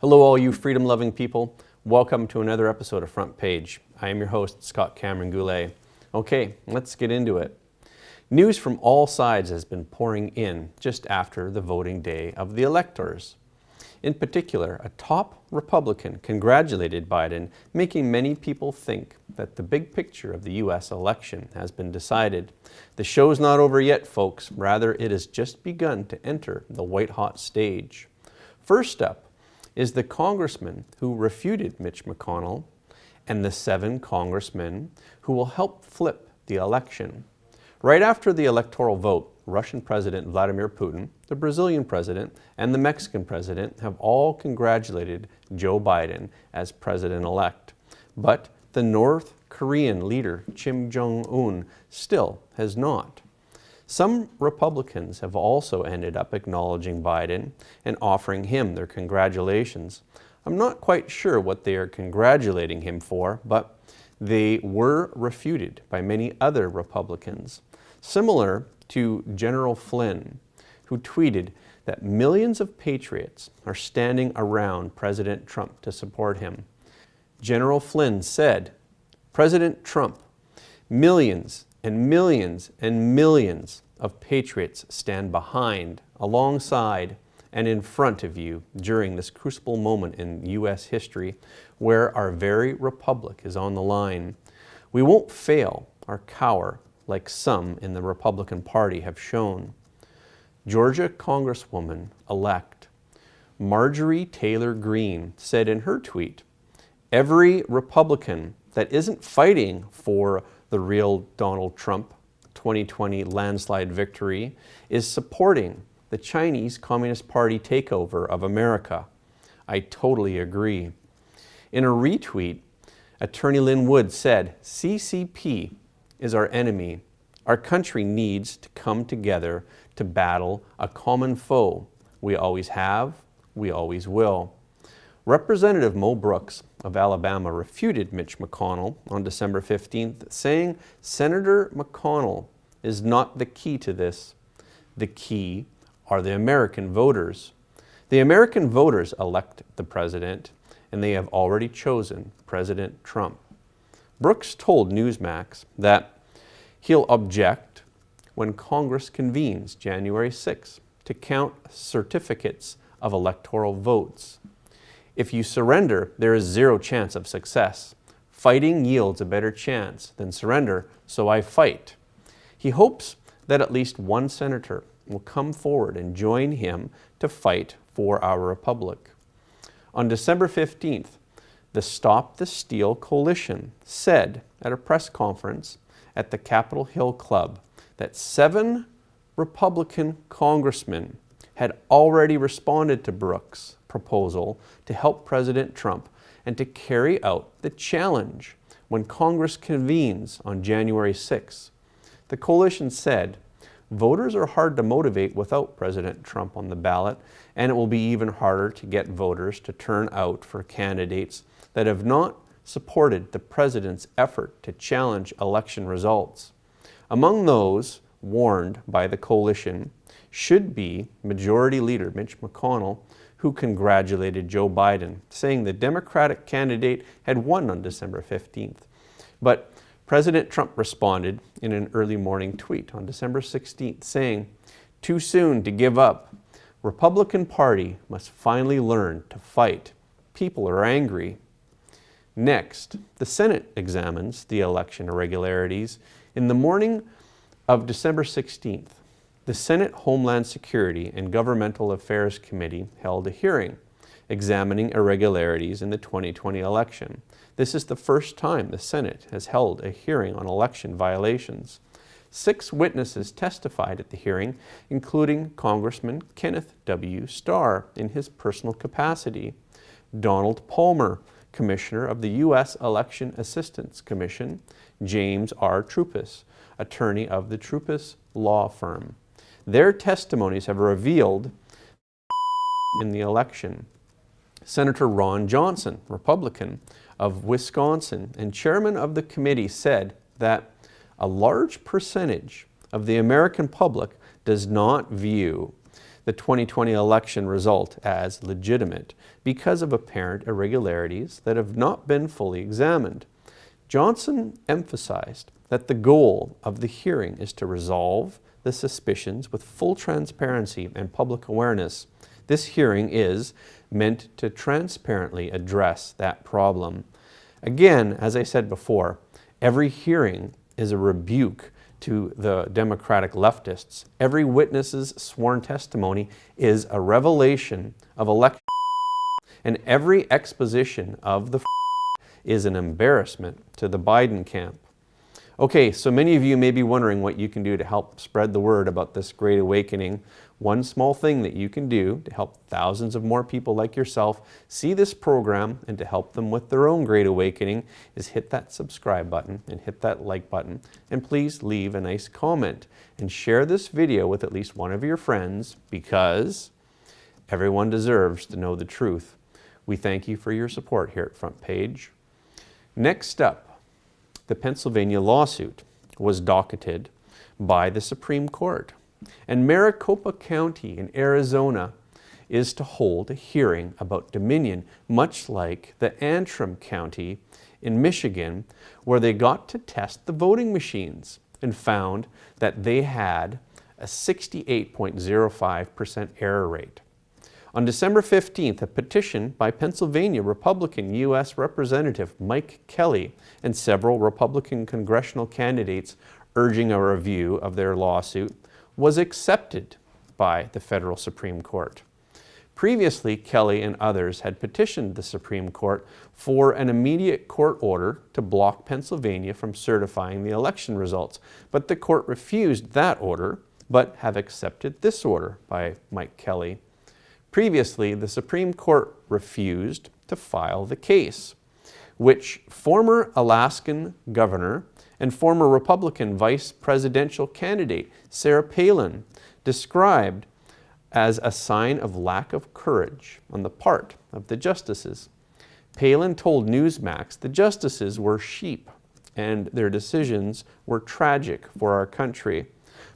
Hello all you freedom-loving people. Welcome to another episode of Front Page. I am your host, Scott Cameron Goulet. Okay, let's get into it. News from all sides has been pouring in just after the voting day of the electors. In particular, a top Republican congratulated Biden, making many people think that the big picture of the U.S. election has been decided. The show's not over yet, folks. Rather, it has just begun to enter the white-hot stage. First up is the congressman who refuted Mitch McConnell and the 7 congressmen who will help flip the election. Right after the electoral vote, Russian President Vladimir Putin, the Brazilian president, and the Mexican president have all congratulated Joe Biden as president-elect. But the North Korean leader, Kim Jong-un, still has not. Some Republicans have also ended up acknowledging Biden and offering him their congratulations. I'm not quite sure what they are congratulating him for, but they were refuted by many other Republicans. Similar to General Flynn, who tweeted that millions of patriots are standing around President Trump to support him. General Flynn said, "President Trump, millions and millions and millions of patriots stand behind, alongside, and in front of you during this crucible moment in U.S. history where our very republic is on the line. We won't fail or cower like some in the Republican Party have shown." Georgia Congresswoman-elect Marjorie Taylor Greene said in her tweet, "Every Republican that isn't fighting for the real Donald Trump 2020 landslide victory is supporting the Chinese Communist Party takeover of America. I totally agree." In a retweet, Attorney Lin Wood said, "CCP is our enemy. Our country needs to come together to battle a common foe. We always have, we always will." Representative Mo Brooks of Alabama refuted Mitch McConnell on December 15th, saying Senator McConnell is not the key to this. The key are the American voters. The American voters elect the president, and they have already chosen President Trump. Brooks told Newsmax that he'll object when Congress convenes January 6 to count certificates of electoral votes. "If you surrender, there is zero chance of success. Fighting yields a better chance than surrender, so I fight." He hopes that at least one senator will come forward and join him to fight for our republic. On December 15th, the Stop the Steal Coalition said at a press conference at the Capitol Hill Club that 7 Republican congressmen had already responded to Brooks' proposal to help President Trump and to carry out the challenge when Congress convenes on January 6. The coalition said, "Voters are hard to motivate without President Trump on the ballot, and it will be even harder to get voters to turn out for candidates that have not supported the president's effort to challenge election results." Among those warned by the coalition should be Majority Leader Mitch McConnell, who congratulated Joe Biden, saying the Democratic candidate had won on December 15th. But President Trump responded in an early morning tweet on December 16th, saying, "Too soon to give up. Republican Party must finally learn to fight. People are angry." Next, the Senate examines the election irregularities. In the morning of December 16th, the Senate Homeland Security and Governmental Affairs Committee held a hearing examining irregularities in the 2020 election. This is the first time the Senate has held a hearing on election violations. 6 witnesses testified at the hearing, including Congressman Kenneth W. Starr in his personal capacity, Donald Palmer, Commissioner of the U.S. Election Assistance Commission, James R. Trupis, attorney of the Trupis Law Firm. Their testimonies have revealed in the election. Senator Ron Johnson, Republican of Wisconsin and chairman of the committee, said that a large percentage of the American public does not view the 2020 election result as legitimate because of apparent irregularities that have not been fully examined. Johnson emphasized that the goal of the hearing is to resolve the suspicions with full transparency and public awareness. This hearing is meant to transparently address that problem. Again, as I said before, every hearing is a rebuke to the Democratic leftists. Every witness's sworn testimony is a revelation of election, and every exposition of the is an embarrassment to the Biden camp. Okay, so many of you may be wondering what you can do to help spread the word about this Great Awakening. One small thing that you can do to help thousands of more people like yourself see this program and to help them with their own Great Awakening is hit that subscribe button and hit that like button, and please leave a nice comment and share this video with at least one of your friends, because everyone deserves to know the truth. We thank you for your support here at Front Page. Next up, the Pennsylvania lawsuit was docketed by the Supreme Court, and Maricopa County in Arizona is to hold a hearing about Dominion, much like the Antrim County in Michigan, where they got to test the voting machines and found that they had a 68.05% error rate. On December 15th, a petition by Pennsylvania Republican U.S. Representative Mike Kelly and several Republican congressional candidates urging a review of their lawsuit was accepted by the federal Supreme Court. Previously, Kelly and others had petitioned the Supreme Court for an immediate court order to block Pennsylvania from certifying the election results, but the court refused that order, but have accepted this order by Mike Kelly. Previously, the Supreme Court refused to file the case, which former Alaskan governor and former Republican vice presidential candidate Sarah Palin described as a sign of lack of courage on the part of the justices. Palin told Newsmax the justices were sheep and their decisions were tragic for our country.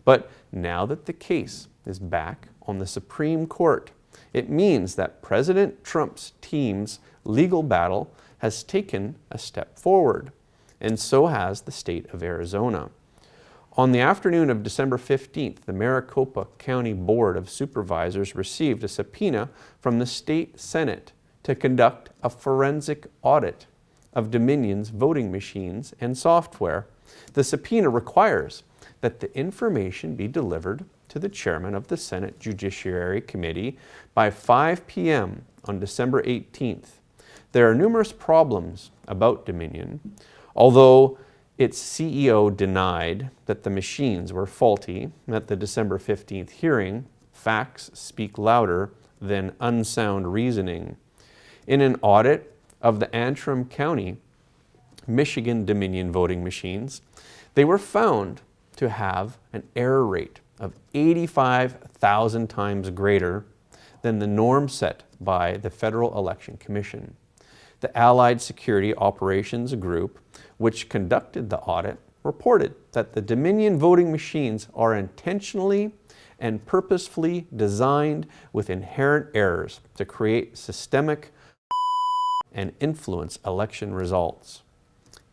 But now that the case is back on the Supreme Court, it means that President Trump's team's legal battle has taken a step forward, and so has the state of Arizona. On the afternoon of December 15th, the Maricopa County Board of Supervisors received a subpoena from the state Senate to conduct a forensic audit of Dominion's voting machines and software. The subpoena requires that the information be delivered to the chairman of the Senate Judiciary Committee by 5 p.m. on December 18th. There are numerous problems about Dominion. Although its CEO denied that the machines were faulty at the December 15th hearing, facts speak louder than unsound reasoning. In an audit of the Antrim County, Michigan Dominion voting machines, they were found to have an error rate of 85,000 times greater than the norm set by the Federal Election Commission. The Allied Security Operations Group, which conducted the audit, reported that the Dominion voting machines are intentionally and purposefully designed with inherent errors to create systemic and influence election results.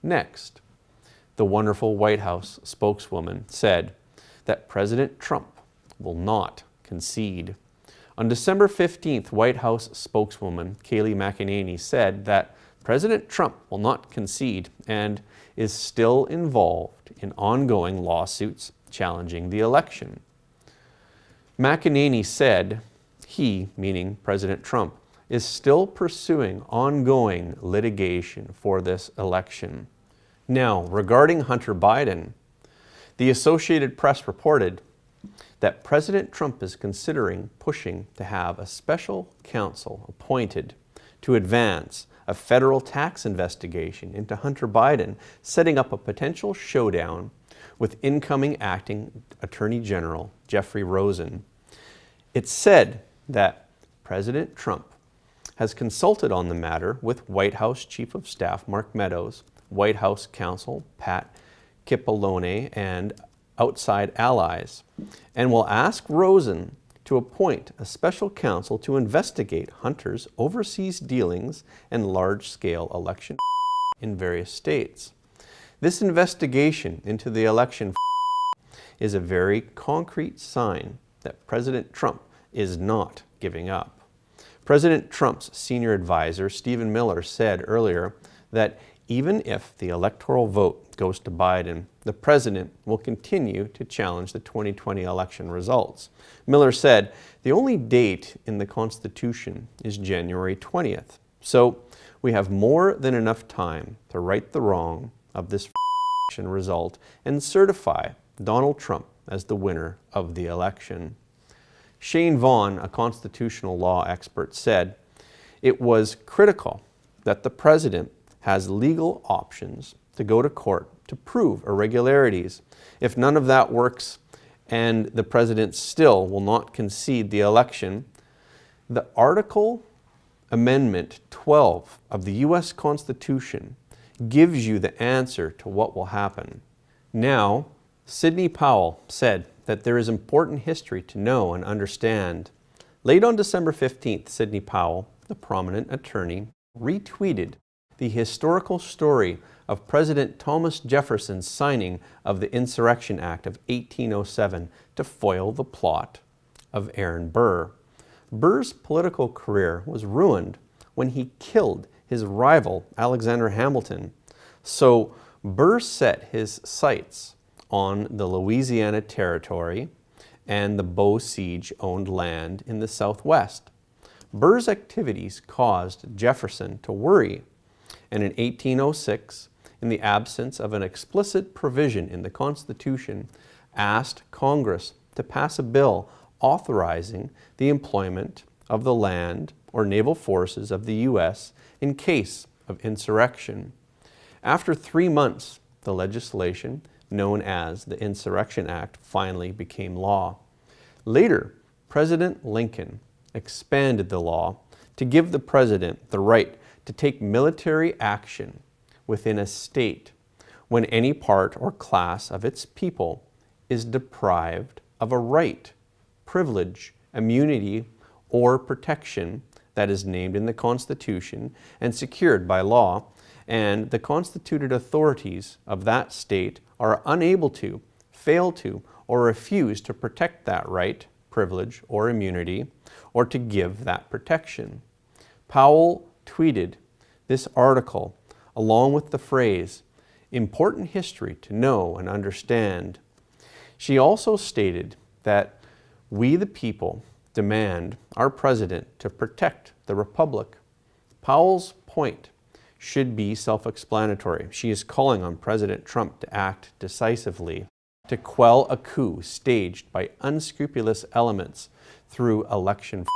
Next, the wonderful White House spokeswoman said that President Trump will not concede. On December 15th, White House spokeswoman Kayleigh McEnany said that President Trump will not concede and is still involved in ongoing lawsuits challenging the election. McEnany said he, meaning President Trump, is still pursuing ongoing litigation for this election. Now, regarding Hunter Biden, the Associated Press reported that President Trump is considering pushing to have a special counsel appointed to advance a federal tax investigation into Hunter Biden, setting up a potential showdown with incoming acting Attorney General Jeffrey Rosen. It's said that President Trump has consulted on the matter with White House Chief of Staff Mark Meadows, White House counsel Pat Cipollone, and outside allies, and will ask Rosen to appoint a special counsel to investigate Hunter's overseas dealings and large-scale election in various states. This investigation into the election is a very concrete sign that President Trump is not giving up. President Trump's senior advisor, Stephen Miller, said earlier that even if the electoral vote goes to Biden, the president will continue to challenge the 2020 election results. Miller said the only date in the Constitution is January 20th. So we have more than enough time to right the wrong of this election result and certify Donald Trump as the winner of the election. Shane Vaughn, a constitutional law expert, said it was critical that the president has legal options to go to court to prove irregularities. If none of that works and the president still will not concede the election, the Article Amendment 12 of the U.S. Constitution gives you the answer to what will happen. Now, Sidney Powell said that there is important history to know and understand. Late on December 15th, Sidney Powell, the prominent attorney, retweeted the historical story of President Thomas Jefferson's signing of the Insurrection Act of 1807 to foil the plot of Aaron Burr. Burr's political career was ruined when he killed his rival Alexander Hamilton. So Burr set his sights on the Louisiana Territory and the Beau Siege-owned land in the Southwest. Burr's activities caused Jefferson to worry, and in 1806, in the absence of an explicit provision in the Constitution, asked Congress to pass a bill authorizing the employment of the land or naval forces of the U.S. in case of insurrection. After 3 months, the legislation known as the Insurrection Act finally became law. Later, President Lincoln expanded the law to give the president the right to take military action within a state when any part or class of its people is deprived of a right, privilege, immunity, or protection that is named in the Constitution and secured by law, and the constituted authorities of that state are unable to, fail to, or refuse to protect that right, privilege, or immunity, or to give that protection. Powell tweeted this article along with the phrase, "important history to know and understand." She also stated that we the people demand our president to protect the republic. Powell's point should be self-explanatory. She is calling on President Trump to act decisively to quell a coup staged by unscrupulous elements through election.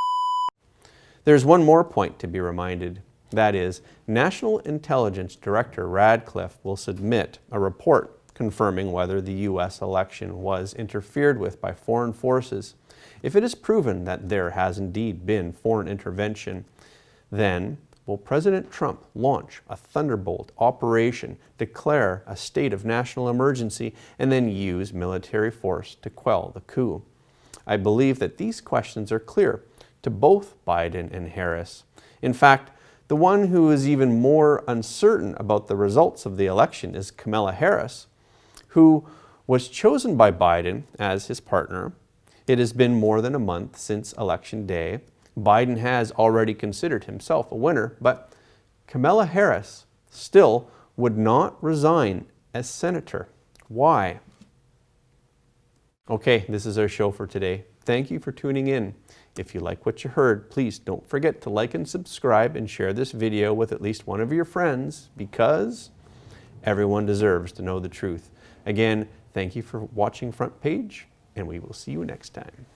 There's one more point to be reminded. That is, National Intelligence Director Radcliffe will submit a report confirming whether the U.S. election was interfered with by foreign forces. If it is proven that there has indeed been foreign intervention, then will President Trump launch a thunderbolt operation, declare a state of national emergency, and then use military force to quell the coup? I believe that these questions are clear to both Biden and Harris. In fact, the one who is even more uncertain about the results of the election is Kamala Harris, who was chosen by Biden as his partner. It has been more than a month since Election Day. Biden has already considered himself a winner, but Kamala Harris still would not resign as senator. Why? Okay, this is our show for today. Thank you for tuning in. If you like what you heard, please don't forget to like and subscribe and share this video with at least one of your friends, because everyone deserves to know the truth. Again, thank you for watching Front Page, and we will see you next time.